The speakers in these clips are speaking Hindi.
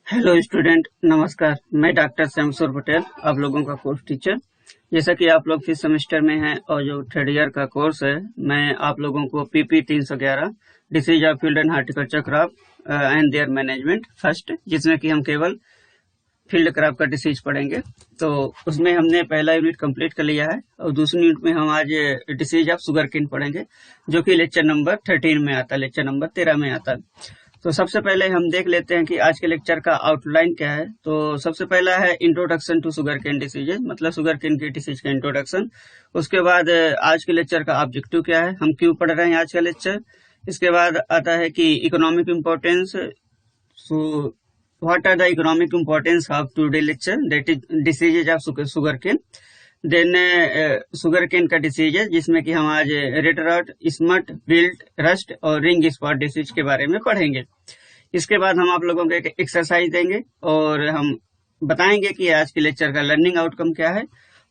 हेलो स्टूडेंट, नमस्कार। मैं डॉक्टर श्यामसुर पटेल, आप लोगों का कोर्स टीचर। जैसा कि आप लोग 5th सेमेस्टर में हैं और जो 3rd ईयर का कोर्स है, मैं आप लोगों को PP 311 disease of field and horticulture crop and there management first, जिसमें कि हम केवल फील्ड क्रॉप का डिसीज पढ़ेंगे। तो उसमें हमने पहला यूनिट कंप्लीट कर लिया है और दूसरी यूनिट में हम आज डिसीज ऑफ शुगर केन पढ़ेंगे, जो कि लेक्चर नंबर 13 में आता है, लेक्चर नंबर 13 में आता है। तो सबसे पहले हम देख लेते हैं कि आज के लेक्चर का आउटलाइन क्या है। तो सबसे पहला है introduction to sugar cane diseases, मतलब शुगर केन की डिसीज का इंट्रोडक्शन। उसके बाद आज के लेक्चर का ऑब्जेक्टिव क्या है, हम क्यों पढ़ रहे हैं आज का लेक्चर। इसके बाद आता है कि economic importance, what are the economic importance of today lecture, that is diseases of sugar cane. Then sugar केन का डिसीज है, जिसमें कि हम आज red rot, smut, wilt, rust और रिंग स्पॉट डिसीज के बारे में पढ़ेंगे। इसके बाद हम आप लोगों को एक एक्सरसाइज देंगे और हम बताएंगे कि आज के लेक्चर का लर्निंग आउटकम क्या है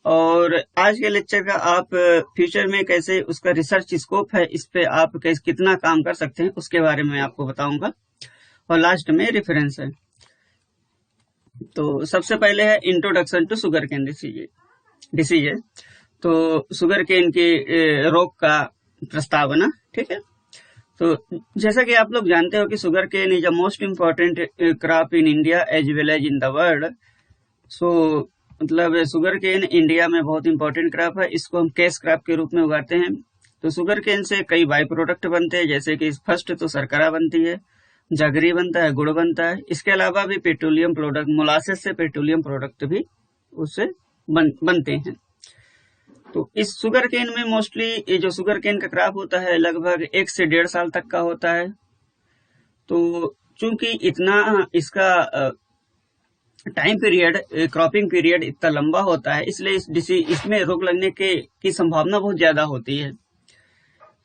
और आज के लेक्चर का आप फ्यूचर में कैसे उसका रिसर्च स्कोप है, इस पे आप कैसे कितना काम कर सकते हैं, उसके बारे में आपको बताऊंगा। और लास्ट में रेफरेंस है। तो सबसे पहले है introduction to sugar cane disease है। तो शुगर केन के रोग का प्रस्तावना, ठीक है। तो जैसा कि आप लोग जानते हो कि sugar cane is a most important crop in India as well as in the world. So मतलब शुगर केन इंडिया में बहुत इंपॉर्टेंट क्रॉप है। इसको हम कैश क्रॉप के रूप में उगाते हैं। तो शुगर केन से कई बाई प्रोडक्ट बनते हैं, जैसे कि फर्स्ट तो शर्करा बनती है, जगरी बनता है, गुड़ बनता है। इसके अलावा भी पेट्रोलियम प्रोडक्ट, मोलासेस से पेट्रोलियम प्रोडक्ट भी उससे बनते हैं। तो इस शुगर केन में मोस्टली ये जो शुगर केन का क्रॉप होता है लगभग 1 से 1.5 साल तक का होता है। तो चूंकि इतना इसका टाइम पीरियड, क्रॉपिंग पीरियड इतना लंबा होता है, इसलिए इसमें रोग लगने की संभावना बहुत ज्यादा होती है।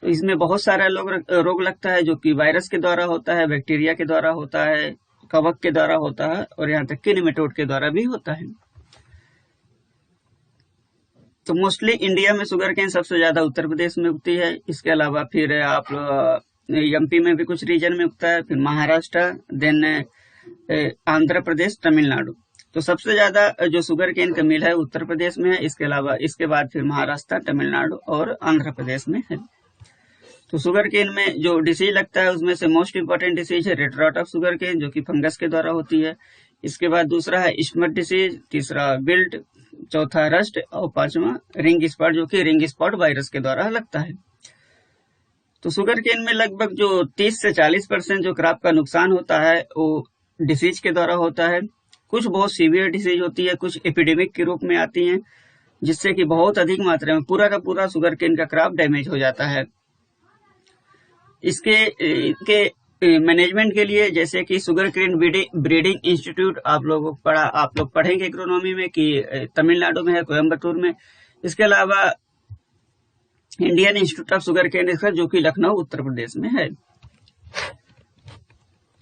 तो इसमें बहुत सारा रोग लगता है, जो कि वायरस के द्वारा होता है, बैक्टीरिया के द्वारा होता है, कवक के द्वारा होता है और यहाँ तक कि निमेटोड के द्वारा भी होता है। तो मोस्टली इंडिया में शुगर केन सबसे ज्यादा उत्तर प्रदेश में उगती है। इसके अलावा फिर आप एमपी में भी कुछ रीजन में उगता है, फिर महाराष्ट्र, देन आंध्र प्रदेश, तमिलनाडु। तो सबसे ज्यादा जो शुगर केन का मिल है उत्तर प्रदेश में है। इसके अलावा इसके बाद फिर महाराष्ट्र, तमिलनाडु और आंध्र प्रदेश में है। तो शुगर केन में जो डिसीज लगता है उसमें से मोस्ट इंपॉर्टेंट डिसीज है red rot of sugar cane, जो कि फंगस के द्वारा होती है। इसके बाद दूसरा है स्मट डिसीज, तीसरा विल्ट, चौथा रस्ट और पांचवा रिंग स्पॉट, जो कि रिंग स्पॉट वायरस के द्वारा लगता है। तो शुगर केन में लगभग जो 30 से 40% जो क्रॉप का नुकसान होता है वो डिसीज के द्वारा होता है। कुछ बहुत सीवियर डिसीज होती है, कुछ एपिडेमिक के रूप में आती हैं, जिससे कि बहुत अधिक मात्रा में पूरा का पूरा शुगर केन का क्रॉप डैमेज हो जाता है। इसके मैनेजमेंट के लिए, जैसे कि शुगर केन ब्रीडिंग इंस्टीट्यूट आप लोग पढ़ेंगे इकोनॉमी में कि तमिलनाडु में है, कोयम्बटूर में। इसके अलावा Indian Institute of sugar Cane Research, जो कि लखनऊ उत्तर प्रदेश में है।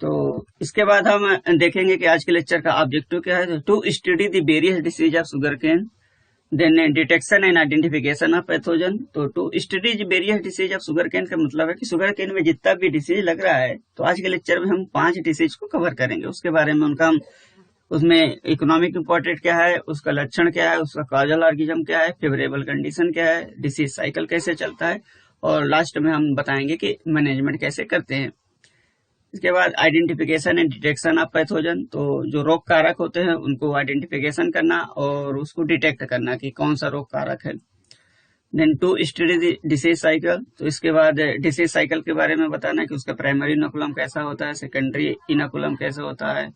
तो इसके बाद हम देखेंगे कि आज के लेक्चर का ऑब्जेक्टिव क्या है। To study the various disease of sugar cane, then detection and identification of pathogen. तो to study various disease of sugar cane का मतलब है कि शुगर केन में जितना भी डिसीज लग रहा है, तो आज के लेक्चर में हम 5 डिसीज को कवर करेंगे। उसके बारे में उसमें इकोनॉमिक इम्पोर्टेंट क्या है, उसका लक्षण क्या है, उसका कॉजल ऑर्गेनिज्म क्या है, फेवरेबल कंडीशन क्या है, डिसीज साइकिल कैसे चलता है और लास्ट में हम बताएंगे कि मैनेजमेंट कैसे करते हैं। इसके बाद identification and detection of pathogen. तो जो रोग कारक होते हैं उनको आइडेंटिफिकेशन करना और उसको डिटेक्ट करना कि कौन सा रोग कारक है। Then to study disease cycle. तो इसके बाद डिसीज साइकिल के बारे में बताना कि उसका प्राइमरी इनोकुलम कैसा होता है, सेकेंडरी इनोकुलम कैसे होता है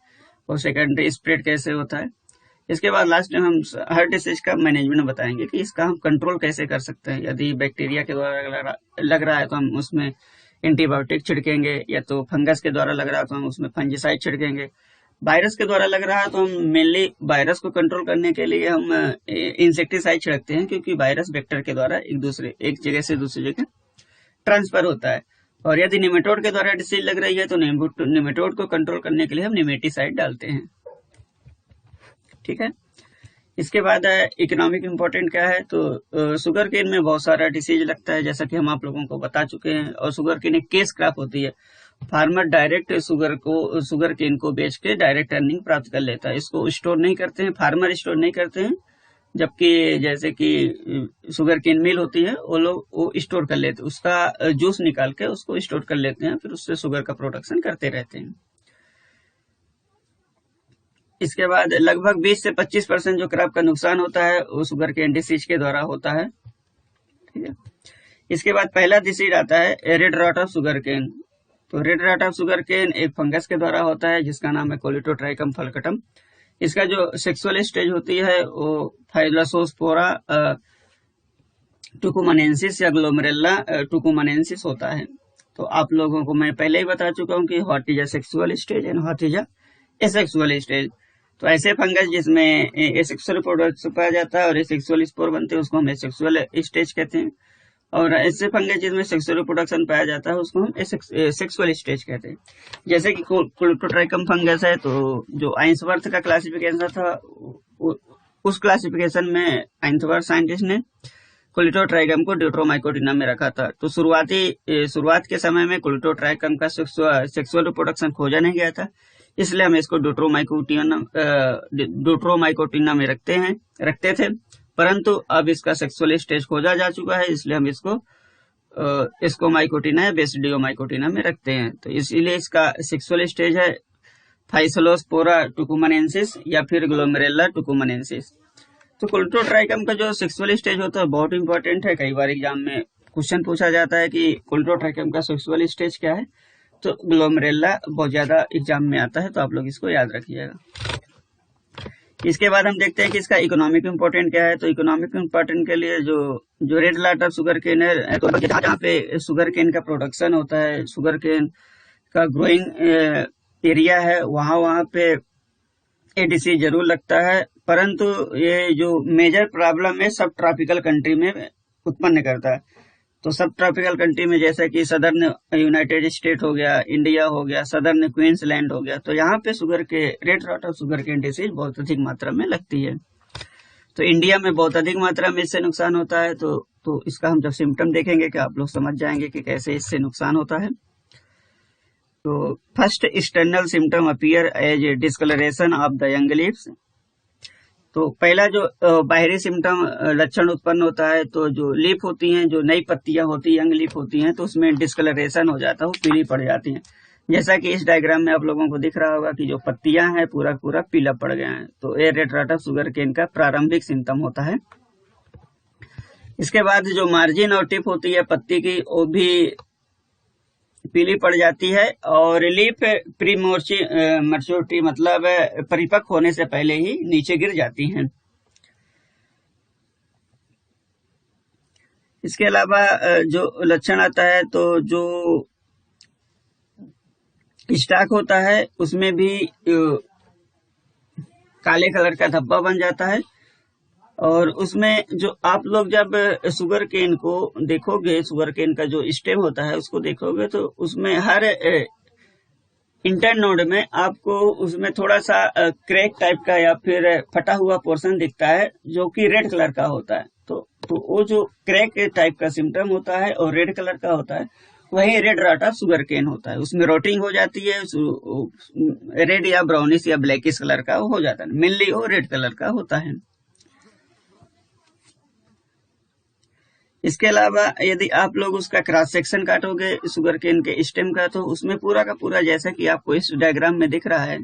और सेकेंडरी स्प्रेड कैसे होता है। इसके बाद लास्ट में हम हर डिसीज का मैनेजमेंट बताएंगे कि इसका हम कंट्रोल कैसे कर सकते हैं। यदि बैक्टीरिया के द्वारा लग रहा है तो हम उसमें एंटीबायोटिक छिड़केंगे, या तो फंगस के द्वारा लग रहा है तो हम उसमें फंजीसाइड छिड़केंगे। वायरस के द्वारा लग रहा है तो हम मेनली वायरस को कंट्रोल करने के लिए हम इंसेक्टिसाइड छिड़कते हैं, क्योंकि वायरस वेक्टर के द्वारा एक जगह से दूसरी जगह ट्रांसफर होता है। और यदि निमेटोड के द्वारा डिसीज लग रही है तो निमेटोड को कंट्रोल करने के लिए हम निमेटिसाइड डालते हैं। ठीक है। इसके बाद इकोनॉमिक इम्पोर्टेंट क्या है। तो शुगर केन में बहुत सारा डिसीज लगता है, जैसा कि हम आप लोगों को बता चुके हैं। और शुगर केन एक केस क्रॉप होती है फार्मर डायरेक्ट शुगर केन को बेच के डायरेक्ट अर्निंग प्राप्त कर लेता है। इसको स्टोर नहीं करते हैं, फार्मर स्टोर नहीं करते हैं, जबकि जैसे कि शुगर केन मिल होती है वो लोग वो स्टोर कर लेते हैं, उसका जूस निकाल के उसको स्टोर कर लेते हैं, फिर उससे शुगर का प्रोडक्शन करते रहते हैं। इसके बाद लगभग 20 से 25% जो क्रॉप का नुकसान होता है वो शुगर केन डिसीज के द्वारा होता है। ठीक है, इसके बाद पहला डिसीज आता है red rot of sugar cane. तो red rot of sugar cane एक फंगस के द्वारा होता है जिसका नाम है कोलिटोट्राइकम फल्कटम। इसका जो सेक्सुअल स्टेज होती है वो फाइलोसोस्पोरा टुकुमनेंसिस या ग्लोमेरुला टुकुमनेंसिस होता है। तो आप लोगों को मैं पहले ही बता चुका हूँ कि what is a sexual stage and what is a asexual stage. तो ऐसे फंगस जिसमें एसेक्सुअल प्रोडक्ट पाया जाता है और एसेक्सुअल स्पोर बनते हैं उसको हम एसेक्सुअल स्टेज कहते हैं, और ऐसे फंगस जिसमें सेक्सुअल रिप्रोडक्शन पाया जाता है उसको हम सेक्सुअल स्टेज कहते हैं। जैसे कि कोलिटोट्राइकम फंगस है, तो जो आइंसवर्थ का क्लासिफिकेशन था उस क्लासिफिकेशन में आइंसवर्थ साइंटिस्ट ने कोलिटोट्राइकम को ड्यूट्रोमाइकोटिना में रखा था। तो शुरुआत के समय में कोलिटोट्राइकम का सेक्सुअल रिप्रोडक्शन खोजा नहीं गया था, इसलिए हम इसको ड्यूट्रोमाइकोटिना में रखते थे, परंतु अब इसका सेक्सुअल स्टेज खोजा जा चुका है, इसलिए हम इसको माइकोटिना या बेसिडियोमाइकोटिना में रखते हैं। तो इसीलिए इसका सेक्सुअल स्टेज है फाइसलोस्पोरा टुकुमनेंसिस या फिर ग्लोमेरुला टुकुमनेंसिस। तो कोलिटोट्राइकम का जो सेक्सुअल स्टेज होता है बहुत इंपॉर्टेंट है। कई बार एग्जाम में क्वेश्चन पूछा जाता है कि कोलिटोट्राइकम का सेक्सुअल स्टेज क्या है, तो ग्लोमेरुला बहुत ज्यादा एग्जाम में आता है, तो आप लोग इसको याद रखिएगा। इसके बाद हम देखते हैं कि इसका इकोनॉमिक इम्पोर्टेंट क्या है। तो इकोनॉमिक इम्पोर्टेंट के लिए जो red rot of sugar cane है, तो जहाँ पे शुगर केन का प्रोडक्शन होता है, शुगर केन का ग्रोइंग एरिया है, वहाँ पे ये डिसीज जरूर लगता है, परंतु ये जो मेजर प्रॉब्लम है सब ट्रॉपिकल कंट्री में उत्पन्न करता है। तो सब ट्रॉपिकल कंट्री में जैसे कि सदर्न यूनाइटेड स्टेट हो गया, इंडिया हो गया, सदर्न क्वींसलैंड हो गया, तो यहाँ पे red rot of sugar cane disease बहुत अधिक मात्रा में लगती है। तो इंडिया में बहुत अधिक मात्रा में इससे नुकसान होता है। तो इसका हम जब सिम्टम देखेंगे कि आप लोग समझ जाएंगे कि कैसे इससे नुकसान होता है। तो first external symptom appear as discoloration of the young leaves. तो पहला जो बाहरी सिम्टम लक्षण उत्पन्न होता है, तो जो लीफ होती हैं, जो नई पत्तियां होती हैं, यंग लीफ होती हैं, तो उसमें डिस्कलरेशन हो जाता है, वो पीली पड़ जाती हैं। जैसा कि इस डायग्राम में आप लोगों को दिख रहा होगा कि जो पत्तियां हैं पूरा पूरा पीला पड़ गया है। तो ये red rot of sugar cane का प्रारंभिक सिम्टम होता है। इसके बाद जो मार्जिन और टिप होती है पत्ती की, वो भी पीली पड़ जाती है, और लीफ प्री मैच्योरिटी मतलब परिपक्व होने से पहले ही नीचे गिर जाती हैं। इसके अलावा जो लक्षण आता है, तो जो स्टाक होता है उसमें भी काले कलर का धब्बा बन जाता है, और उसमें जो आप लोग जब शुगर केन को देखोगे, शुगर केन का जो स्टेम होता है उसको देखोगे, तो उसमें हर इंटर नोड में आपको उसमें थोड़ा सा क्रैक टाइप का या फिर फटा हुआ पोर्शन दिखता है जो कि रेड कलर का होता है। तो वो जो क्रैक टाइप का सिम्टम होता है और रेड कलर का होता है, वही red rot of sugar cane होता है। उसमें रोटिंग हो जाती है, रेड या ब्राउनिश या ब्लैकिश कलर का हो जाता है, मेनली वो रेड कलर का होता है। इसके अलावा यदि आप लोग उसका क्रॉस सेक्शन काटोगे शुगर केन के स्टेम का, तो उसमें पूरा का पूरा जैसा कि आपको इस डायग्राम में दिख रहा है,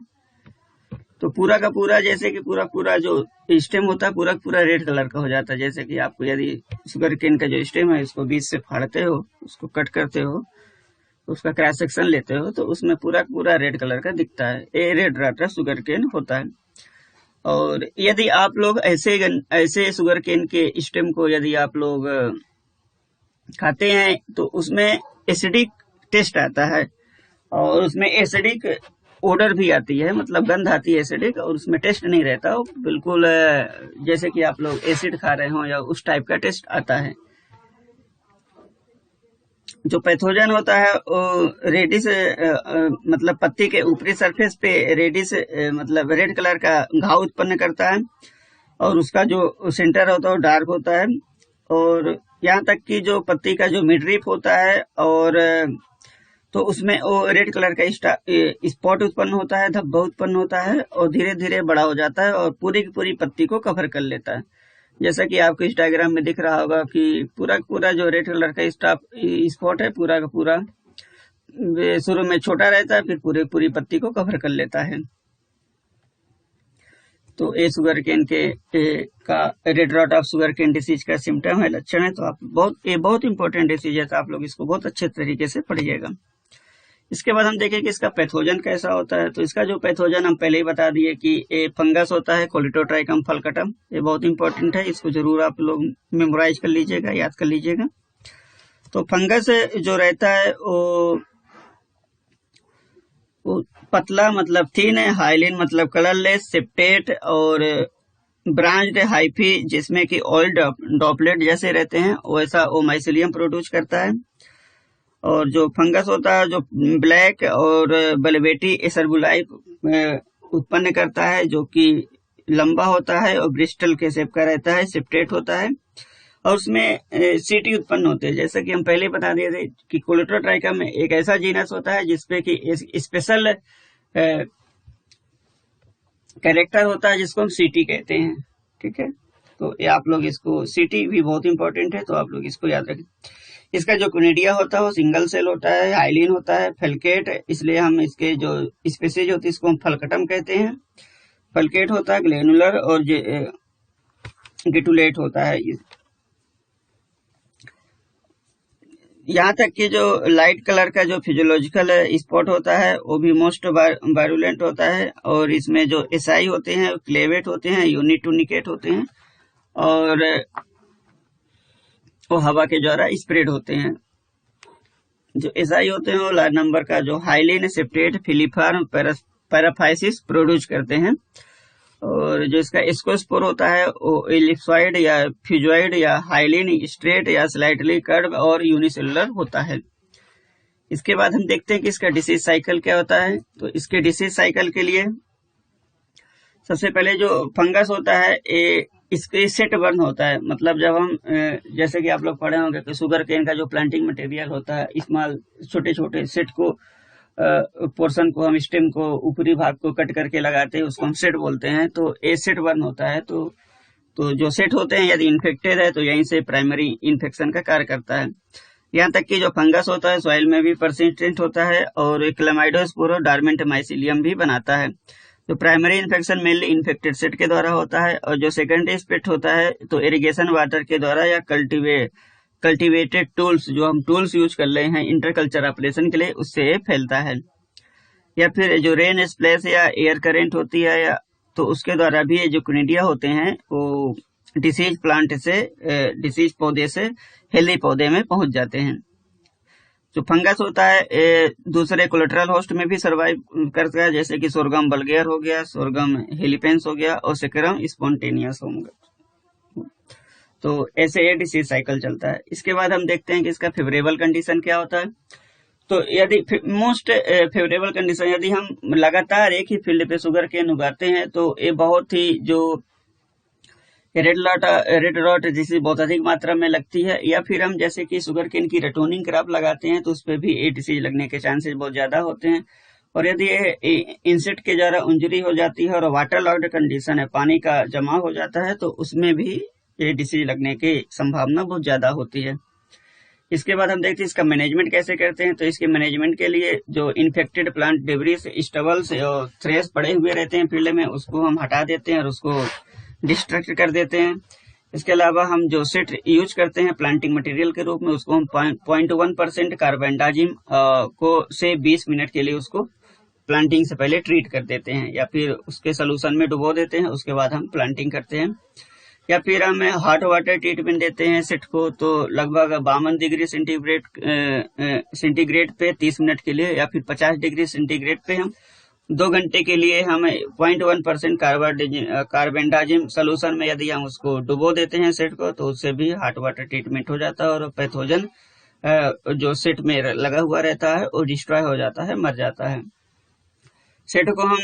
तो पूरा का पूरा जैसे कि पूरा जो स्टेम होता है पूरा पूरा रेड कलर का हो जाता है। जैसे कि आपको यदि शुगर केन का जो स्टेम है उसको बीच से फाड़ते हो, उसको कट करते हो, उसका क्रॉस सेक्शन लेते हो, तो उसमें पूरा पूरा रेड कलर का दिखता है। ये red rot of sugar cane होता है। और यदि आप लोग ऐसे शुगर केन के स्टेम को यदि आप लोग खाते हैं, तो उसमें एसिडिक टेस्ट आता है, और उसमें एसिडिक ओडर भी आती है, मतलब गंध आती है एसिडिक, और उसमें टेस्ट नहीं रहता, वो बिल्कुल जैसे कि आप लोग एसिड खा रहे हो या उस टाइप का टेस्ट आता है। जो पैथोजन होता है वो रेडिश मतलब पत्ती के ऊपरी सरफेस पे रेडिश मतलब रेड कलर का घाव उत्पन्न करता है, और उसका जो सेंटर होता है वो डार्क होता है, और यहाँ तक कि जो पत्ती का जो मिडरीफ होता है और तो उसमें वो रेड कलर का स्पॉट उत्पन्न होता है, धब्बा उत्पन्न होता है और धीरे धीरे बड़ा हो जाता है और पूरी की पूरी पत्ती को कवर कर लेता है। जैसा कि आपको इस डायग्राम में दिख रहा होगा कि पूरा पूरा जो रेड कलर का स्पॉट है पूरा का पूरा शुरू में छोटा रहता है, फिर पूरी पत्ती को कवर कर लेता है। तो ये शुगर केन का red rot of sugar cane disease का सिम्टम है, लक्षण है। तो आप ये बहुत इंपॉर्टेंट डिसीज है, तो आप लोग इसको बहुत अच्छे तरीके से पढ़िएगा। इसके बाद हम देखें कि इसका पैथोजन कैसा होता है। तो इसका जो पैथोजन हम पहले ही बता दिए कि ये फंगस होता है, कोलिटोट्राइकम फलकटम। ये बहुत इंपॉर्टेंट है, इसको जरूर आप लोग मेमोराइज कर लीजिएगा, याद कर लीजिएगा। तो फंगस जो रहता है वो पतला मतलब थिन है, हाइलिन मतलब कलरलेस, सेप्टेट और ब्रांच्ड हाइफी जिसमें कि ऑयल ड्रॉपलेट जैसे रहते हैं, वैसा वो माइसिलियम प्रोड्यूस करता है। और जो फंगस होता है जो ब्लैक और बलवेटी एसरबुलाई उत्पन्न करता है, जो कि लंबा होता है और ब्रिस्टल के शेप का रहता है, सेप्टेट होता है और उसमें सीटी उत्पन्न होते हैं। जैसा कि हम पहले बता दिए थे कि कोलिटोट्राइका में एक ऐसा जीनस होता है जिसपे कि स्पेशल कैरेक्टर होता है जिसको हम सीटी कहते हैं। ठीक है, तो ये आप लोग इसको, सीटी भी बहुत इंपॉर्टेंट है, तो आप लोग इसको याद रखें। इसका जो क्निडिया होता है वो सिंगल सेल होता है, हाइलिन होता है, फलकेट, इसलिए हम इसके जो स्पीसीज होती है इसको हम फलकटम कहते हैं। फलकेट होता है, ग्लैनुलर और गिटुलेट होता है। यहाँ तक कि जो लाइट कलर का जो फिजियोलॉजिकल स्पॉट होता है वो भी मोस्ट वायरुलेंट होता है। और इसमें जो एसआई होते हैं क्लेवेट होते हैं, यूनिटूनिकेट होते हैं और वो हवा के द्वारा स्प्रेड होते हैं। जो एसआई होते हैं वो लार्ज नंबर का जो हाइलिन, सेप्टेट, फिलीफार्म, पैराफाइसिस प्रोड्यूस करते हैं। और जो इसका एस्कोस्पोर होता है वो एलिप्सॉइड या फ्यूजॉइड या हाइलिन, स्ट्रेट या स्लाइटली कर्व और यूनिसेलुलर होता है। इसके बाद हम देखते हैं कि इसका डिसीज साइकिल क्या होता है। तो इसके डिसीज साइकिल के लिए सबसे पहले जो फंगस होता है इसके सेट बर्न होता है। मतलब जब हम जैसे कि आप लोग पढ़े होंगे कि शुगर केन का जो प्लांटिंग मटेरियल होता है, स्मॉल छोटे छोटे सेट को पोर्शन को हम स्टेम को ऊपरी भाग को कट करके लगाते हैं, उसको हम सेट बोलते हैं। तो ए सेट बर्न होता है। तो जो सेट होते हैं यदि इन्फेक्टेड है तो यहीं से प्राइमरी इन्फेक्शन का कार्य करता है। यहाँ तक कि जो फंगस होता है सॉइल में भी परसिस्टेंट होता है और क्लेमाइडोस्पोर डॉर्मेंट माइसिलियम भी बनाता है। तो primary infection mainly infected set के द्वारा होता है और जो सेकेंडरी स्प्रेड होता है तो इरिगेशन वाटर के द्वारा या कल्टीवेटेड टूल्स, जो हम टूल्स यूज कर रहे हैं इंटरकल्चर ऑपरेशन के लिए, उससे फैलता है। या फिर जो रेन स्प्लैश या एयर करेंट होती है या तो उसके द्वारा भी जो क्निडिया होते हैं वो डिसीज प्लांट से डिसीज पौधे से हेल्दी पौधे में पहुंच जाते हैं। जो फंगस होता है दूसरे कोलेटरल होस्ट में भी सर्वाइव करता है, जैसे कि सोरगम बल्गेयर हो गया, सोरगम हेलिपेंस हो गया और सेक्रम स्पॉन्टेनियस हो गया। तो ऐसे ये डिसीज साइकिल चलता है। इसके बाद हम देखते हैं कि इसका फेवरेबल कंडीशन क्या होता है। तो यदि मोस्ट फेवरेबल कंडीशन, यदि हम लगातार एक ही फील्ड पे शुगर केन उगाते हैं तो ये बहुत ही जो रेड रॉट डिसीज बहुत अधिक मात्रा में लगती है। या फिर हम जैसे कि शुगर केन की रटोनिंग क्रॉप लगाते हैं तो उस पर भी ये डिसीज लगने के चांसेस बहुत ज्यादा होते हैं। और यदि इंसेक्ट के द्वारा इंजरी हो जाती है और वाटर लॉग्ड कंडीशन है, पानी का जमा हो जाता है, तो उसमें भी ये डिसीज लगने की संभावना बहुत ज्यादा होती है। इसके बाद हम देखते हैं इसका मैनेजमेंट कैसे करते हैं। तो इसके मैनेजमेंट के लिए जो इन्फेक्टेड प्लांट डेब्रिस, स्टबल्स और थ्रेश पड़े हुए रहते हैं फील्ड में, उसको हम हटा देते हैं और उसको डिस्ट्रक्ट कर देते हैं। इसके अलावा हम जो सीट यूज करते हैं प्लांटिंग मटेरियल के रूप में, उसको हम 0.1% कार्बेंडाजिम को से 20 मिनट के लिए उसको प्लांटिंग से पहले ट्रीट कर देते हैं या फिर उसके सोल्यूशन में डुबो देते हैं। उसके बाद हम प्लांटिंग करते हैं। या फिर हम हॉट वाटर ट्रीटमेंट देते हैं सेट को, तो लगभग 52 डिग्री सेंटीग्रेड पे 30 मिनट के लिए या फिर 50 डिग्री सेंटीग्रेड पे हम 2 घंटे के लिए हम 0.1% कार्बेंडाजिम सोल्यूशन में यदि हम उसको डुबो देते हैं सेट को, तो उससे भी हॉट वाटर ट्रीटमेंट हो जाता है और पैथोजन जो सेट में लगा हुआ रहता है वो डिस्ट्रॉय हो जाता है, मर जाता है। सेट को हम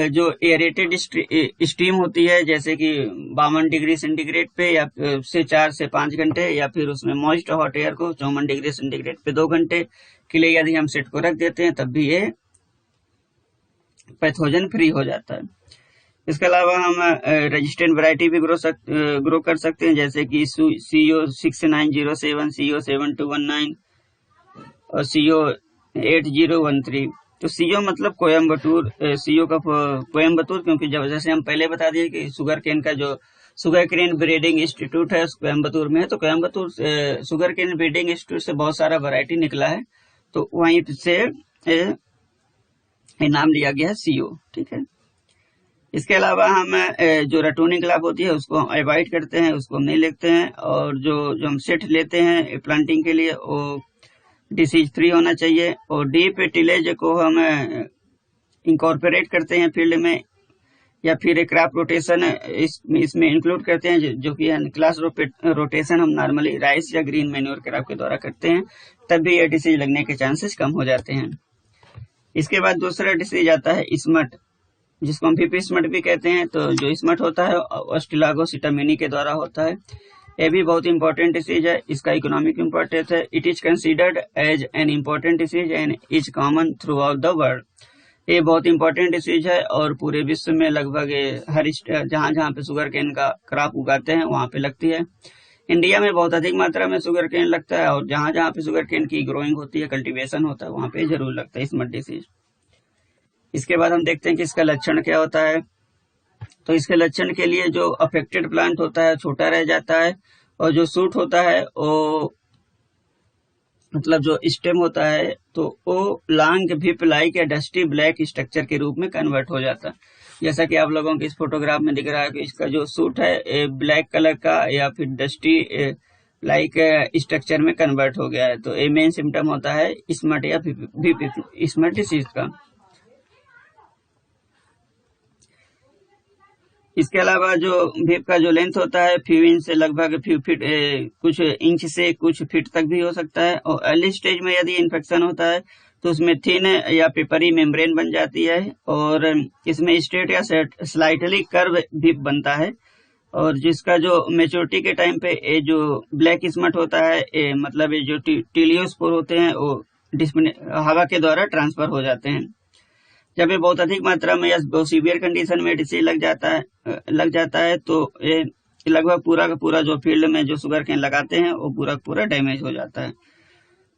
जो एरेटेड स्टीम होती है, जैसे कि 52 डिग्री सेंटीग्रेड पे या से 4 से 5 घंटे, या फिर उसमें मॉइस्ट हॉट एयर को 54 डिग्री सेंटीग्रेड पे 2 घंटे के लिए यदि हम सेट को रख देते हैं, तब भी ये पैथोजन फ्री हो जाता है। इसके अलावा हम रेजिस्टेंट वैरायटी भी ग्रो कर सकते हैं, जैसे कि CO6907, CO7219 और CO8013। तो सीओ मतलब कोयम्बटूर, सीओ का कोयम्बटूर, क्योंकि जब जैसे हम पहले बता दिए कि शुगर केन का जो शुगर केन ब्रीडिंग इंस्टीट्यूट है कोयम्बटूर में है, तो Coimbatore sugarcane breeding institute से बहुत सारा वैरायटी निकला है, तो वहीं से नाम लिया गया है सीओ। ठीक है। इसके अलावा हम जो रटूनिंग क्लॉक होती है उसको अवॉइड करते हैं, उसको नहीं लेते हैं, और जो हम सेट लेते हैं प्लांटिंग के लिए वो डिसीज फ्री होना चाहिए, और डीप टिलेज को हम इंकॉर्पोरेट करते हैं फील्ड में, या फिर क्रॉप रोटेशन इसमें इंक्लूड करते हैं, जो कि क्लास रोटेशन हम नॉर्मली राइस या ग्रीन मैन्योर क्रॉप के द्वारा करते हैं, तब भी ये डिसीज लगने के चांसेस कम हो जाते हैं। इसके बाद दूसरा डिसीज आता है स्मट, जिसको हम पीपी स्मट भी कहते हैं। तो जो स्मट होता है ऑस्ट्रेलागोसिटामिनी के द्वारा होता है। ये भी बहुत इंपॉर्टेंट डिसीज है, इसका इकोनॉमिक इंपॉर्टेंस है। It is considered as an important disease and is common throughout the world. ये बहुत इंपॉर्टेंट डिसीज है और पूरे विश्व में लगभग हर जहां जहां पे शुगर केन का क्रॉप उगाते हैं वहां पे लगती है। इंडिया में बहुत अधिक मात्रा में शुगर केन लगता है, और जहां जहां पे शुगर केन की ग्रोइंग होती है, कल्टीवेशन होता है, वहां पे जरूर लगता है स्मट डिसीज। इसके बाद हम देखते हैं कि इसका लक्षण क्या होता है। तो इसके लक्षण के लिए जो अफेक्टेड प्लांट होता है छोटा रह जाता है, और जो सूट होता है वो मतलब जो स्टेम होता है तो वो लॉन्ग विप लाइक या डस्टी ब्लैक स्ट्रक्चर के रूप में कन्वर्ट हो जाता है। जैसा कि आप लोगों के इस फोटोग्राफ में दिख रहा है कि इसका जो सूट है ब्लैक कलर का या फिर डस्टी लाइक स्ट्रक्चर में कन्वर्ट हो गया है। तो ये मेन सिम्टम होता है स्मट या स्मट डिसीज का। इसके अलावा जो विप का जो लेंथ होता है फ्यू इंच से लगभग फ्यू फीट, कुछ इंच से कुछ फीट तक भी हो सकता है। और अर्ली स्टेज में यदि इन्फेक्शन होता है तो उसमें थिन या पेपरी मेम्ब्रेन बन जाती है, और इसमें स्ट्रेट या स्लाइटली कर्व विप बनता है। और जिसका जो मेच्योरिटी के टाइम पे ये जो ब्लैक स्मट होता है, मतलब ये जो टीलियोस्पोर होते हैं वो हवा के द्वारा ट्रांसफर हो जाते हैं। जब ये बहुत अधिक मात्रा में या बहुत सीवियर कंडीशन में डिसीज लग जाता है तो ये लगभग पूरा का पूरा जो फील्ड में जो शुगर केन लगाते हैं वो पूरा पूरा डैमेज हो जाता है।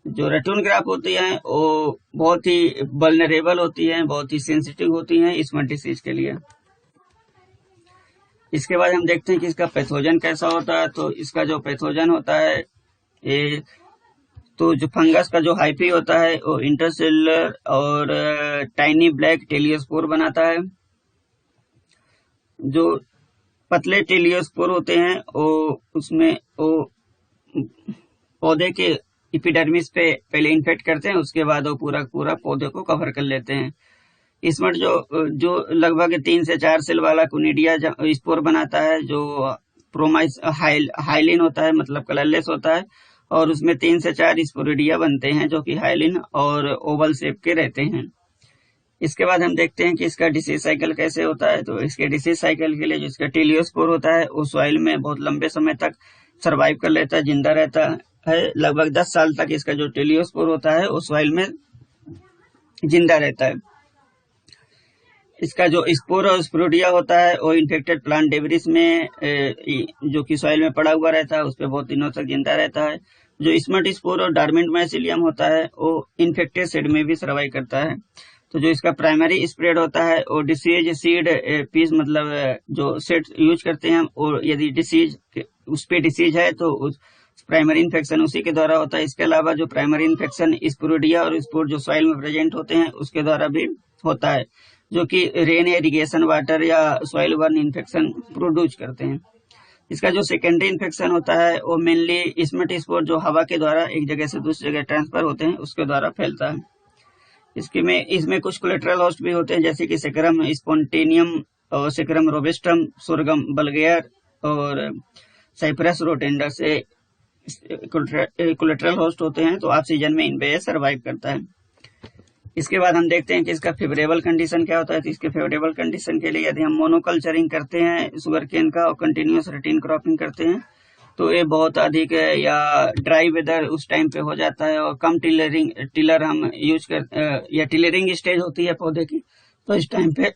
जो रटून क्रॉप होती है वो बहुत ही वल्नरेबल होती है, बहुत ही सेंसिटिव होती है स्मट डिसीज के लिए। इसके बाद हम देखते हैं कि इसका पैथोजन कैसा होता है। तो इसका जो पैथोजन होता है ये तो जो फंगस का जो हाइफी होता है वो इंटरसेलुलर और टाइनी ब्लैक टेलियोस्पोर बनाता है। जो पतले टेलियोस्पोर होते हैं वो उसमें वो पौधे के एपिडर्मिस पे पहले इन्फेक्ट करते हैं, उसके बाद वो पूरा पूरा पौधे को कवर कर लेते हैं। स्मट जो लगभग 3 से 4 सेल वाला कुनिडिया स्पोर बनाता है, जो प्रोमाइस हाइलिन होता है, मतलब कलरलेस होता है, और उसमें 3 से 4 स्पोरिडिया बनते हैं जो कि हाइलिन और ओवल शेप के रहते हैं। इसके बाद हम देखते हैं कि इसका डिसीज साइकिल कैसे होता है। तो इसके डिसीज साइकिल के लिए जो इसका टेलियोस्पोर होता है वो सॉइल में बहुत लंबे समय तक सर्वाइव कर लेता है, जिंदा रहता है। लगभग 10 साल तक इसका जो टेलियोस्पोर होता है वो सॉइल में जिंदा रहता है। इसका जो स्पोर और स्पोरिडिया होता है वो इन्फेक्टेड प्लांट डेब्रिस में जो कि सॉइल में पड़ा हुआ रहता है उस पर बहुत दिनों तक जिंदा रहता है। जो स्मट स्पोर और डॉर्मेंट माइसिलियम होता है वो इन्फेक्टेड सीड में भी सर्वाइव करता है। तो जो इसका प्राइमरी स्प्रेड होता है वो डिसीज सीड पीस, मतलब जो सेट यूज करते हैं, और यदि डिसीज उस पे डिसीज है तो उस प्राइमरी इन्फेक्शन उसी के द्वारा होता है। इसके अलावा जो प्राइमरी इन्फेक्शन स्पोरिडिया और स्पोर जो सॉइल में प्रेजेंट होते हैं उसके द्वारा भी होता है, जो कि रेन इरिगेशन वाटर या सॉइल बर्न इन्फेक्शन प्रोड्यूस करते हैं। इसका जो सेकेंडरी इन्फेक्शन होता है वो मेनली स्मट स्पोर जो हवा के द्वारा एक जगह से दूसरी जगह ट्रांसफर होते हैं उसके द्वारा फैलता है। इसमें कुछ कोलेटरल होस्ट भी होते हैं, जैसे कि सेक्रम स्पॉन्टेनियम और सेक्रम रोबस्टम, सोरगम बल्गेयर और साइप्रस रोटेंडर से कोलेटरल होस्ट होते हैं। तो ऑफ सीजन में इन पे सर्वाइव करता है। इसके बाद हम देखते हैं कि इसका फेवरेबल कंडीशन क्या होता है। तो इसके फेवरेबल कंडीशन के लिए यदि हम मोनोकल्चरिंग करते हैं शुगर केन का और कंटिन्यूस रूटीन क्रॉपिंग करते हैं तो ये बहुत अधिक है, या ड्राई वेदर उस टाइम पे हो जाता है और कम टिलर हम यूज कर या टिलरिंग स्टेज होती है पौधे की, तो इस टाइम पे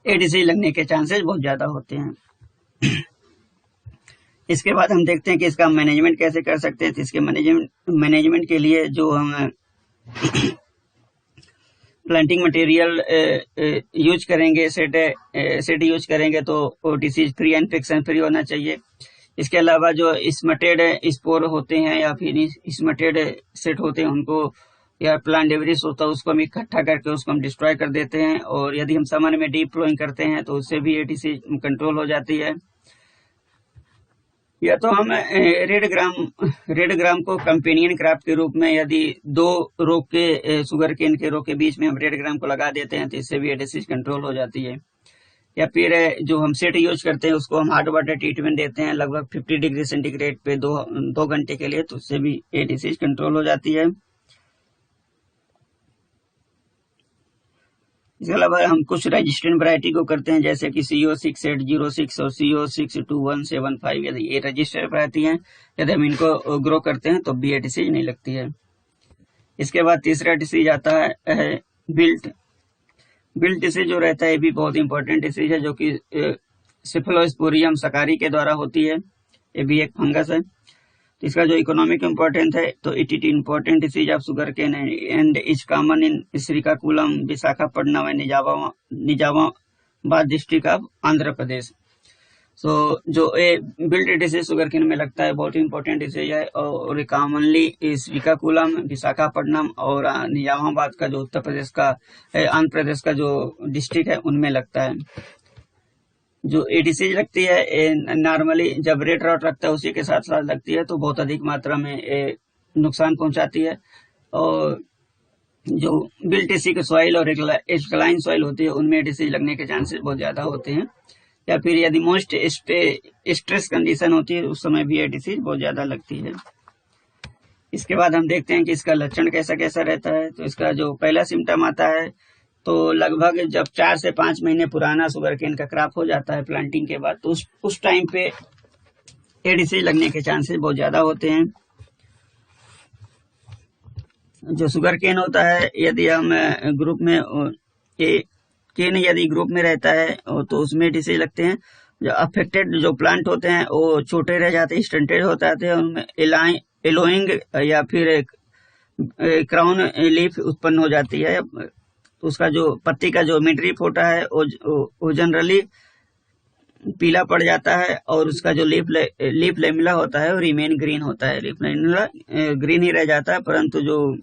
एडिसी लगने के चांसेस बहुत ज्यादा होते हैं। इसके बाद हम देखते हैं कि इसका मैनेजमेंट कैसे कर सकते हैं। तो इसके मैनेजमेंट के लिए जो हम प्लांटिंग मटेरियल यूज करेंगे, सेट यूज करेंगे तो डिसीज फ्री, इन्फेक्शन फ्री होना चाहिए। इसके अलावा जो स्मटेड स्पोर होते हैं या फिर स्मटेड सेट होते हैं उनको, या प्लांट डेब्रिस होता है उसको हम इकट्ठा करके उसको हम डिस्ट्रॉय कर देते हैं, और यदि हम समर में डीप फ्लोइंग करते हैं तो उससे भी ये डिसीज कंट्रोल हो जाती है। या तो हम रेड ग्राम को कंपेनियन क्रॉप के रूप में, यदि दो रो के शुगर केन के रो के बीच में हम रेड ग्राम को लगा देते हैं तो इससे भी ये डिसीज कंट्रोल हो जाती है। या फिर जो हम सेट यूज करते हैं उसको हम हार्ड वाटर ट्रीटमेंट देते हैं लगभग 50 डिग्री सेंटीग्रेड पे 2 घंटे के लिए, तो उससे भी ये डिसीज कंट्रोल हो जाती है। इसके अलावा हम कुछ रेजिस्टेंट वैरायटी को करते हैं, जैसे कि CO6806 और CO62175, यदि ये रजिस्टर्ड वैरायटी हैं, यदि हम इनको ग्रो करते हैं तो भी ये डिसीज नहीं लगती है। इसके बाद तीसरा डिसीज आता है बिल्ट डिसीज जो रहता है, ये भी बहुत इंपॉर्टेंट डिसीज है, जो कि सिफलोस्पोरियम सकारी के द्वारा होती है। ये भी एक फंगस है। तो इसका जो इकोनॉमिक इम्पोर्टेंस है, तो it important disease of sugar cane and is common in Srikakulam, Visakhapatnam and Nizamabad district of Andhra Pradesh. So जो ये बिल्ट डिसीज शुगर केन में लगता है, बहुत इंपॉर्टेंट डिसीज है, और कॉमनली श्रीकाकुलम, विशाखापट्टनम और निजामाबाद का जो उत्तर प्रदेश का आंध्र प्रदेश का जो डिस्ट्रिक्ट है उनमें लगता है। जो ये डिसीज लगती है नॉर्मली जब रेड रॉट लगता है उसी के साथ साथ लगती है, तो बहुत अधिक मात्रा में नुकसान पहुंचाती है। और जो बिल्ट डिसीज के सॉइल और एल्कलाइन सॉइल होती है उनमें डिसीज लगने के चांसेस बहुत ज्यादा होते हैं। या फिर यदि मोस्ट स्ट्रेस कंडीशन होती है उस समय भी ये डिसीज बहुत ज्यादा लगती है। इसके बाद हम देखते हैं कि इसका लक्षण कैसा कैसा रहता है। तो इसका जो पहला सिम्टम आता है, तो लगभग जब 4 से 5 महीने पुराना शुगर केन का क्रॉप हो जाता है प्लांटिंग के बाद, तो उस टाइम पे ये डिसीज लगने के चांसेस बहुत ज्यादा होते हैं। जो शुगर केन होता है, यदि हम ग्रुप में केन यदि ग्रुप में रहता है तो उसमें डिसीज लगते हैं। जो अफेक्टेड जो प्लांट होते हैं वो छोटे रह जाते हैं, स्टंटेड हो जाते हैं, उनमें एलोइंग या फिर क्राउन लीफ उत्पन्न हो जाती है। उसका जो पत्ती का जो मिडरीफ होता है वो जनरली पीला पड़ जाता है, और उसका जो लीफ लेमिला होता है वो रिमेन ग्रीन होता है। लीफ लेमिला ग्रीन ही रह जाता है, परंतु जो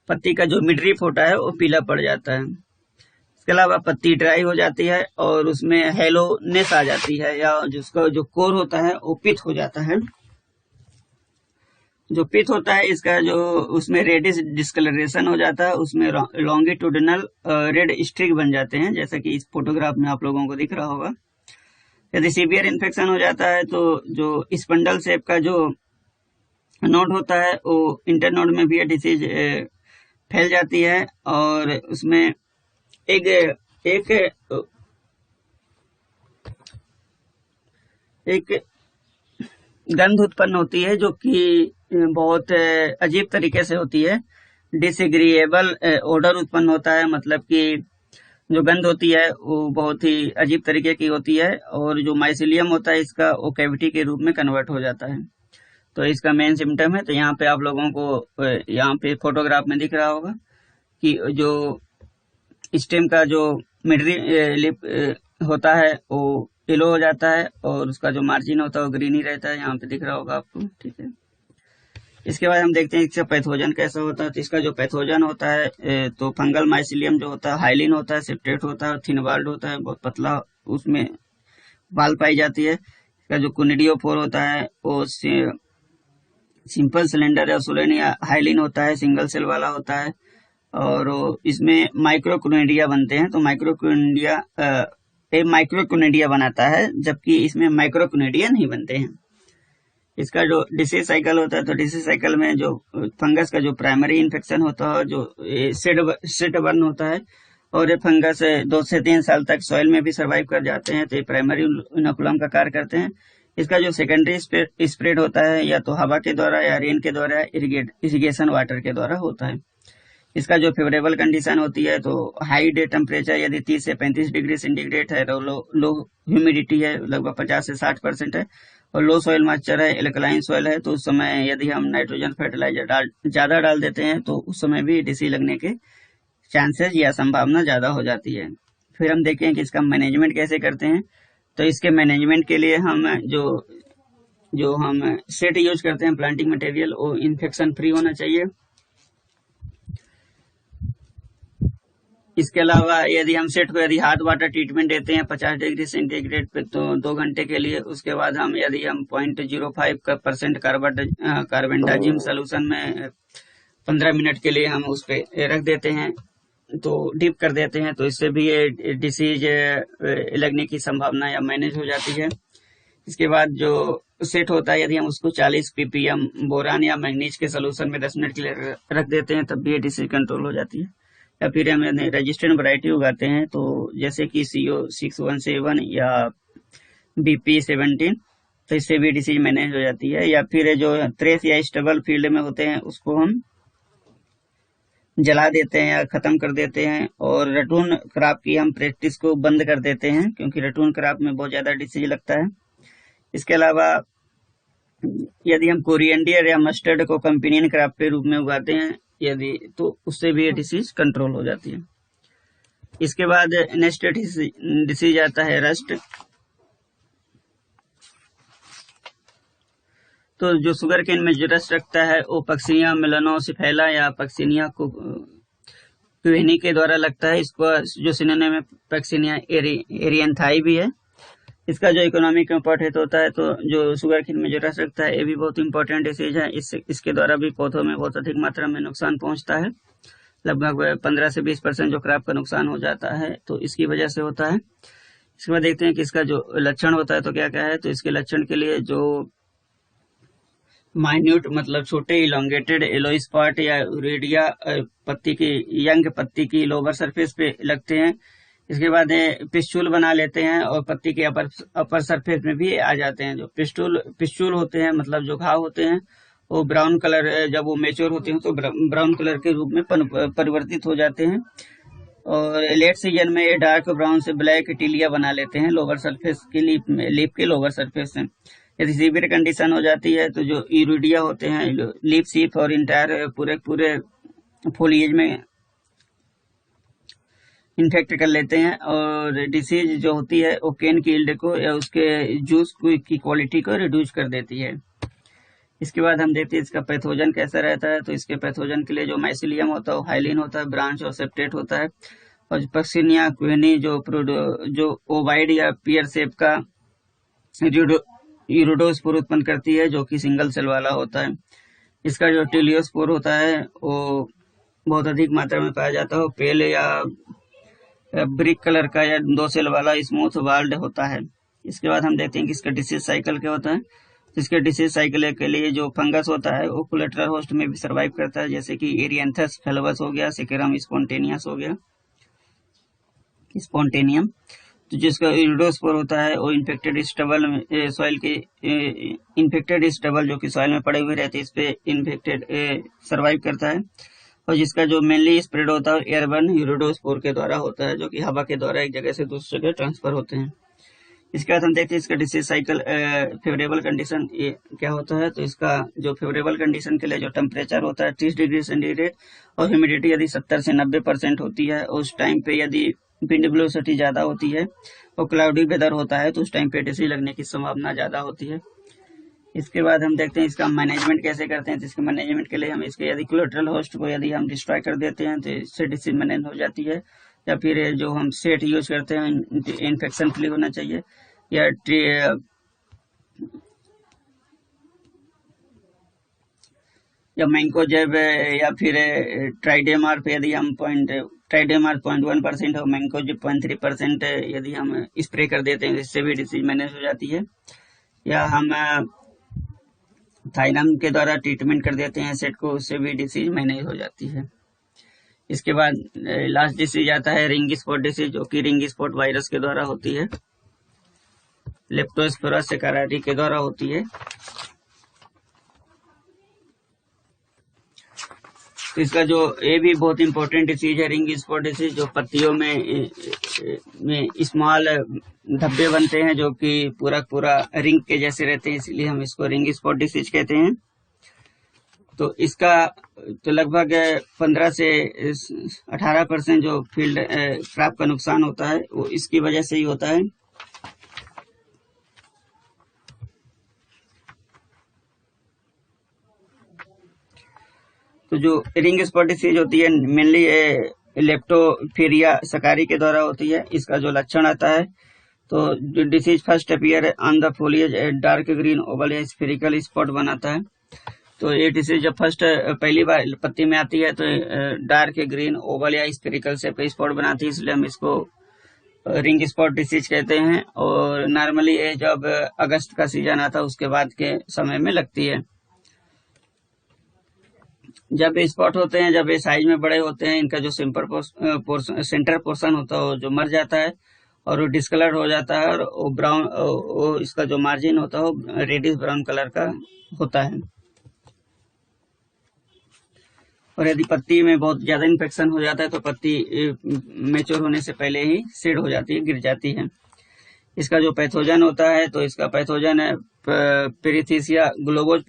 पत्ती का जो मिडरीफ होता है वो पीला पड़ जाता है। इसके अलावा पत्ती ड्राई हो जाती है और उसमें हेलोनेस आ जाती है, या जिसका जो कोर होता है वो पित हो जाता है। जो पित होता है इसका जो उसमें रेडिश डिस्कलरेशन हो जाता है, उसमें लॉन्गिट्यूडिनल रेड स्ट्रिक बन जाते हैं, जैसा कि इस फोटोग्राफ में आप लोगों को दिख रहा होगा। यदि सीवियर इन्फेक्शन हो जाता है तो जो स्पंडल शेप का जो नोड होता है वो इंटरनोड में भी डिसीज फैल जाती है, और उसमें एक गंध उत्पन्न होती है जो कि बहुत अजीब तरीके से होती है। डिसएग्रीएबल ओडर उत्पन्न होता है, मतलब कि जो गंध होती है वो बहुत ही अजीब तरीके की होती है, और जो माइसिलियम होता है इसका वो कैविटी के रूप में कन्वर्ट हो जाता है। तो इसका मेन सिम्टम है। तो यहाँ पे आप लोगों को यहाँ पे फोटोग्राफ में दिख रहा होगा कि जो स्टेम का जो मिडरी लिप होता है वो येलो हो जाता है, और उसका जो मार्जिन होता है वो ग्रीन ही रहता है, यहाँ पे दिख रहा होगा आपको, ठीक है। इसके बाद हम देखते हैं इसका पैथोजन कैसा होता है। तो इसका जो पैथोजन होता है, तो फंगल माइसिलियम जो होता है हाइलिन होता है, सेप्टेट होता है, थिन वाल्ड होता है, बहुत पतला उसमें बाल पाई जाती है। इसका जो कुनिडियोफोर होता है वो सिंपल सिलेंडर या सोलेन या हाइलिन होता है, सिंगल सेल वाला होता है, और इसमें माइक्रोकुनिडिया बनते हैं। तो माइक्रोकुनिडिया बनाता है, जबकि इसमें माइक्रोकुनिडिया नहीं बनते हैं। इसका जो डिसीज साइकिल होता है, तो डिसीज साइकिल में जो फंगस का जो प्राइमरी इन्फेक्शन होता है, जो सीड बर्न होता है, और ये फंगस 2 से 3 साल तक सॉइल में भी सर्वाइव कर जाते हैं, तो ये प्राइमरी इनोकुलम का कार्य करते हैं। इसका जो सेकेंडरी स्प्रेड होता है या तो हवा के द्वारा या रेन के द्वारा, इरिगेशन वाटर के द्वारा होता है। इसका जो फेवरेबल कंडीशन होती है, तो हाई डे टेम्परेचर यदि 30 से 35 डिग्री सेंटीग्रेड है, लो ह्यूमिडिटी है लगभग 50 से 60% है, और लो सॉइल मॉइस्चर है, एल्कलाइन सॉइल है, तो उस समय यदि हम नाइट्रोजन फर्टिलाइजर ज्यादा डाल देते हैं तो उस समय भी डिसीज लगने के चांसेस या संभावना ज्यादा हो जाती है। फिर हम देखें कि इसका मैनेजमेंट कैसे करते हैं। तो इसके मैनेजमेंट के लिए हम जो हम सेट यूज करते हैं प्लांटिंग मटेरियल, वो इन्फेक्शन फ्री होना चाहिए। इसके अलावा यदि हम सेट को यदि हाथ वाटर ट्रीटमेंट देते हैं 50 डिग्री सेंटीग्रेड पे, तो 2 घंटे के लिए, उसके बाद हम यदि हम 0.05% कार्बेंडाजिम सोल्यूशन में 15 मिनट के लिए हम उस पे रख देते हैं, तो डिप कर देते हैं, तो इससे भी ये डिसीज लगने की संभावना या मैनेज हो जाती है। इसके बाद जो सेट होता है, यदि हम उसको 40 ppm बोरान या मैग्नीज के सोल्यूशन में 10 मिनट के लिए रख देते हैं, तब भी ये डिसीज कंट्रोल हो जाती है। या फिर हम रेजिस्टेंट वैरायटी उगाते हैं, तो जैसे कि CO617 या BP17, तो इससे भी डिसीज मैनेज हो जाती है। या फिर जो थ्रेश या स्टेबल फील्ड में होते हैं, उसको हम जला देते हैं या खत्म कर देते हैं, और रटून क्रॉप की हम प्रैक्टिस को बंद कर देते हैं, क्योंकि रटून क्रॉप में बहुत ज्यादा डिसीज लगता है। इसके अलावा यदि हम कोरिएंडर या मस्टर्ड को कंपेनियन क्रॉप के रूप में उगाते हैं यदि, तो उससे भी ये डिसीज कंट्रोल हो जाती है। इसके बाद नेक्स्ट डिसीज आता है रस्ट। तो जो शुगर केन में जो रस्ट रखता है, वो पक्सिनिया मेलानोसिफेला या पक्सिनिया कुवेनी के द्वारा लगता है। इसको जो सिनोनिम में पक्सिनिया एरियंथाई भी है। इसका जो इकोनॉमिक इम्पोर्टेंट होता है, तो जो शुगर केन में जो रस रखता है, ये भी बहुत इंपॉर्टेंट डिसीज है। इसके द्वारा भी पौधों में बहुत अधिक मात्रा में नुकसान पहुंचता है, लगभग 15 से 20% जो क्रॉप का नुकसान हो जाता है, तो इसकी वजह से होता है। इसके बाद देखते हैं कि इसका जो लक्षण होता है, तो क्या क्या है। तो इसके लक्षण के लिए जो माइन्यूट मतलब छोटे इलोंगेटेड येलो स्पॉट या रेडिया पत्ती की यंग पत्ती की लोअर सरफेस पे लगते हैं। इसके बाद पिस्टूल बना लेते हैं और पत्ती के अपर सरफेस में भी आ जाते हैं। जो पिस्टूल होते हैं, मतलब जो घाव होते हैं, वो ब्राउन कलर, जब वो मेच्योर होते हैं तो ब्राउन कलर के रूप में परिवर्तित हो जाते हैं, और लेट सीजन में ये डार्क ब्राउन से ब्लैक टिलिया बना लेते हैं लोअर सरफेस की लीफ के लोअर सरफेस से। यदि सीवियर कंडीशन हो जाती है, तो जो यूरिडिया होते हैं लीफ सीप और इंटायर पूरे फोलिएज में इन्फेक्ट कर लेते हैं, और डिसीज जो होती है वो केन की यील्ड को या उसके जूस की क्वालिटी को रिड्यूस कर देती है। इसके बाद हम देखते हैं इसका पैथोजन कैसा रहता है। तो इसके पैथोजन के लिए जो माइसिलियम होता है, वो हाइलिन होता है, ब्रांच और सेप्टेट होता है, और पक्सिनिया कुवेनी जो ओवाइड या पियर शेप का यूरोडोस्पोर उत्पन्न करती है, जो कि सिंगल सेल वाला होता है। इसका जो टिलियोस्पोर होता है, वो बहुत अधिक मात्रा में पाया जाता है, पेल या ब्रिक कलर का या 2 सेल वाला स्मूथ वाल्ड होता है। इसके बाद हम देखते हैं कि इसका डिसीज साइकिल क्या होता है। इसके डिसीज साइकिल के लिए जो फंगस होता है, वो कोलेटरल होस्ट में भी सर्वाइव करता है, जैसे कि एरियंथस फेलवस हो गया, सिकेरम स्पॉन्टेनियस हो गया, स्पॉन्टेनियम। तो जिसका यूरोडोस्पोर होता है, वो इन्फेक्टेड स्टबल सॉइल के इन्फेक्टेड स्टबल जो कि सॉइल में पड़े हुए रहते हैं, इस पे इन्फेक्टेड सर्वाइव करता है। और जिसका जो मेनली स्प्रेड होता है एयरबर्न यूरोडोस्पोर के द्वारा होता है, जो कि हवा के द्वारा एक जगह से दूसरी जगह ट्रांसफर होते हैं। इसके बाद हम देखते हैं इसका डिसीज साइकिल फेवरेबल कंडीशन क्या होता है। तो इसका जो फेवरेबल कंडीशन के लिए जो टेम्परेचर होता है 30 डिग्री सेंटीग्रेड, और ह्यूमिडिटी यदि 70 से 90% होती है, उस टाइम पे यदि विंड वेलोसिटी ज्यादा होती है और क्लाउडी वेदर होता है, तो उस टाइम पे डिसीज लगने की संभावना ज्यादा होती है। इसके बाद हम देखते हैं इसका मैनेजमेंट कैसे करते हैं। तो इसके मैनेजमेंट के लिए हम इसके यदि कोलेटरल होस्ट को यदि हम डिस्ट्रॉय कर देते हैं, तो इससे डिसीज मैनेज हो जाती है। या फिर जो हम सेट यूज करते हैं इन्फेक्शन फ्री होना चाहिए, या मैंकोजेब या फिर ट्राइडेमार पे यदि हम ट्राइडेमार 0.1% और मैंकोजेब 0.3% यदि हम स्प्रे कर देते हैं, इससे भी डिसीज मैनेज हो जाती है। या हम थाइनम के द्वारा ट्रीटमेंट कर देते हैं एसिड को, उससे भी डिसीज मैनेज हो जाती है। इसके बाद लास्ट डिसीज आता है रिंग स्पॉट डिसीज, जो कि रिंग स्पॉट वायरस के द्वारा होती है, लेप्टोस्पिरा सेरारी के द्वारा होती है। तो इसका जो ये भी बहुत इंपॉर्टेंट डिसीज है रिंग स्पॉट डिसीज, जो पत्तियों में स्मॉल धब्बे बनते हैं जो कि पूरा रिंग के जैसे रहते हैं, इसलिए हम इसको रिंग स्पॉट डिसीज कहते हैं। तो इसका तो लगभग 15 से 18% जो फील्ड क्रॉप का नुकसान होता है वो इसकी वजह से ही होता है। तो जो रिंग स्पॉट डिसीज होती है मेनली लेप्टोस्पिरा सेरारी के द्वारा होती है। इसका जो लक्षण आता है, तो disease first appear on the foliage dark green Oval या स्फेरिकल स्पॉट बनाता है। तो ये डिसीज जब फर्स्ट पहली बार पत्ती में आती है तो डार्क ग्रीन ओवल या स्फेरिकल शेप का स्पॉट बनाती है, इसलिए हम इसको रिंग स्पॉट डिसीज कहते हैं। और नॉर्मली ये जब अगस्त का सीजन आता है उसके बाद के समय में लगती है। जब ये स्पॉट होते हैं, जब ये साइज में बड़े होते हैं, इनका जो सेंटर पोर्शन होता है वो जो मर जाता है और वो डिस्कलर हो जाता है, और वो ब्राउन इसका जो मार्जिन होता है वो रेडिश ब्राउन कलर का होता है। और यदि पत्ती में बहुत ज्यादा इन्फेक्शन हो जाता है तो पत्ती मैच्योर होने से पहले ही सीड हो जाती है, गिर जाती है। इसका जो पैथोजन होता है, तो इसका पैथोजन पेरिथीसिया ग्लोबोज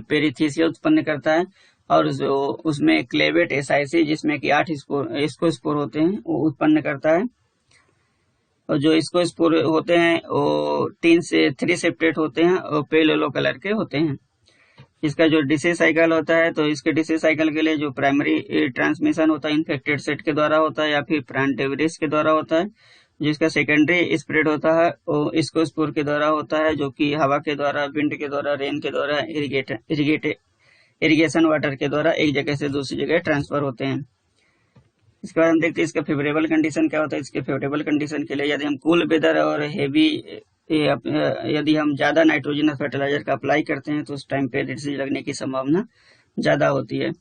पेरिथीसिया उत्पन्न करता है, और जो उसमें क्लेवेट एसाइसी जिसमें कि 8 स्पोर होते हैं वो उत्पन्न करता है। और जो स्पोर होते हैं वो 3 से 3 सेपरेट होते हैं और पेल येलो कलर के होते हैं। इसका जो डिसीज साइकिल होता है, तो इसके डिसीज साइकिल के लिए जो प्राइमरी ट्रांसमिशन होता है इन्फेक्टेड सेट के द्वारा होता है या फिर प्लांटेविरिस के द्वारा होता है। जिसका सेकेंडरी स्प्रेड होता है वो स्पोर के द्वारा होता है, जो कि हवा के द्वारा, विंड के द्वारा, रेन के द्वारा, इरिगेशन वाटर के द्वारा एक जगह से दूसरी जगह ट्रांसफर होते हैं। इसके बाद हम देखते हैं इसका फेवरेबल कंडीशन क्या होता है। इसके फेवरेबल कंडीशन के लिए यदि हम कूल वेदर और हेवी यदि हम ज्यादा नाइट्रोजन फर्टिलाइजर का अप्लाई करते हैं तो उस टाइम पे डिसीज लगने की संभावना ज्यादा होती है।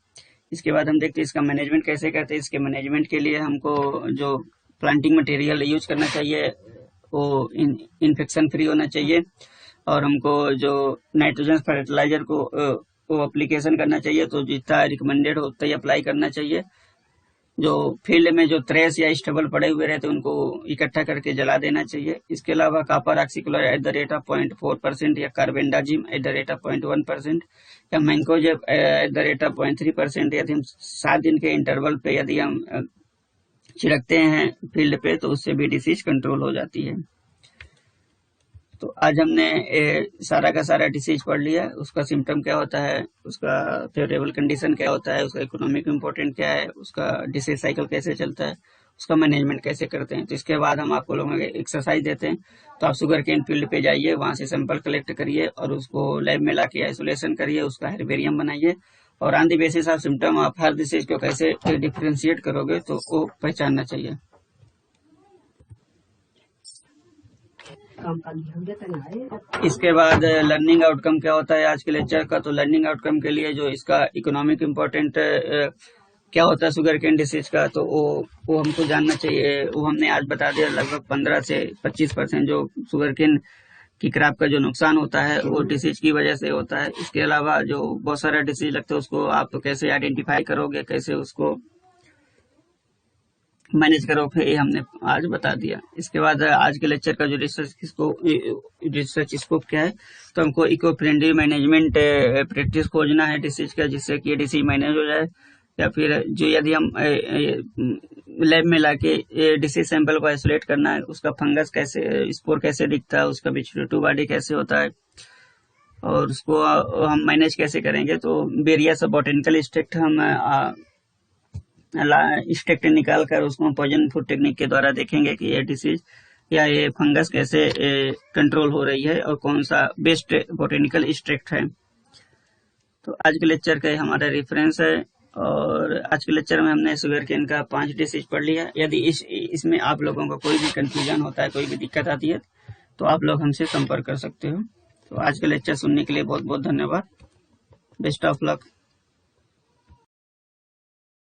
इसके बाद हम देखते हैं इसका मैनेजमेंट कैसे करते हैं। इसके मैनेजमेंट के लिए हमको जो प्लांटिंग मटेरियल यूज करना चाहिए वो इन्फेक्शन फ्री होना चाहिए, और हमको जो नाइट्रोजन फर्टिलाइजर को एप्लीकेशन करना चाहिए तो जितना रिकमेंडेड हो उतना ही अप्लाई करना चाहिए। जो फील्ड में जो थ्रेश या स्टेबल पड़े हुए रहते हैं उनको इकट्ठा करके जला देना चाहिए। इसके अलावा कॉपर ऑक्सीक्लोराइड @0.4% या कार्बेंडाजिम @0.1% या मैंकोजेब @0.3% यदि हम 7 दिन के इंटरवल पे यदि हम छिड़कते हैं फील्ड पे तो उससे भी डिसीज कंट्रोल हो जाती है। तो आज हमने सारा का सारा डिसीज पढ़ लिया, उसका सिम्टम क्या होता है, उसका फेवरेबल कंडीशन क्या होता है, उसका इकोनॉमिक इम्पोर्टेंट क्या है, उसका डिसीज साइकिल कैसे चलता है, उसका मैनेजमेंट कैसे करते हैं। तो इसके बाद हम आपको लोगों को एक्सरसाइज देते हैं। तो आप शुगर केन फील्ड पे जाइए, वहां से सैंपल कलेक्ट करिए और उसको लैब में लाके आइसोलेशन करिए, उसका हेर्बेरियम बनाइए, और on the basis of symptom आप हर डिसीज को कैसे डिफ्रेंशिएट करोगे तो वो पहचानना चाहिए। इसके बाद लर्निंग आउटकम क्या होता है आज के लेक्चर का। तो लर्निंग आउटकम के लिए जो इसका इकोनॉमिक इम्पोर्टेंट क्या होता है शुगर केन डिसीज का, तो वो हमको जानना चाहिए। वो हमने आज बता दिया, लगभग 15 से 25% जो शुगर केन की क्रॉप का जो नुकसान होता है वो डिसीज की वजह से होता है। इसके अलावा जो बहुत सारा डिसीज लगता है उसको आप कैसे आइडेंटिफाई करोगे, कैसे उसको मैनेज करोगे, ये हमने आज बता दिया। इसके बाद आज के लेक्चर का जो रिसर्च स्कोप क्या है, तो हमको इको फ्रेंडली मैनेजमेंट प्रैक्टिस खोजना है डिसीज का, जिससे कि डिसीज मैनेज हो जाए। या फिर जो यदि हम लैब में लाके डिसीज सैंपल को आइसोलेट करना है, उसका फंगस कैसे, स्पोर कैसे दिखता है, उसका वेजिटेटिव बॉडी कैसे होता है और उसको हम मैनेज कैसे करेंगे। तो वेरियस बोटेनिकल स्ट्रक्ट हम स्ट्रक्ट निकाल कर उसको पॉइजन फूड टेक्निक के द्वारा देखेंगे कि ये डिसीज या ये फंगस कैसे कंट्रोल हो रही है और कौन सा बेस्ट बोटेनिकल स्ट्रक्ट है। तो आज के लेक्चर का हमारा रेफरेंस है, और आज के लेक्चर में हमने शुगर केन का 5 डिसीज पढ़ लिया। यदि इसमें आप लोगों को कोई भी कंफ्यूजन होता है, कोई भी दिक्कत आती है, तो आप लोग हमसे संपर्क कर सकते हो। तो आज का लेक्चर सुनने के लिए बहुत बहुत धन्यवाद। Best of luck.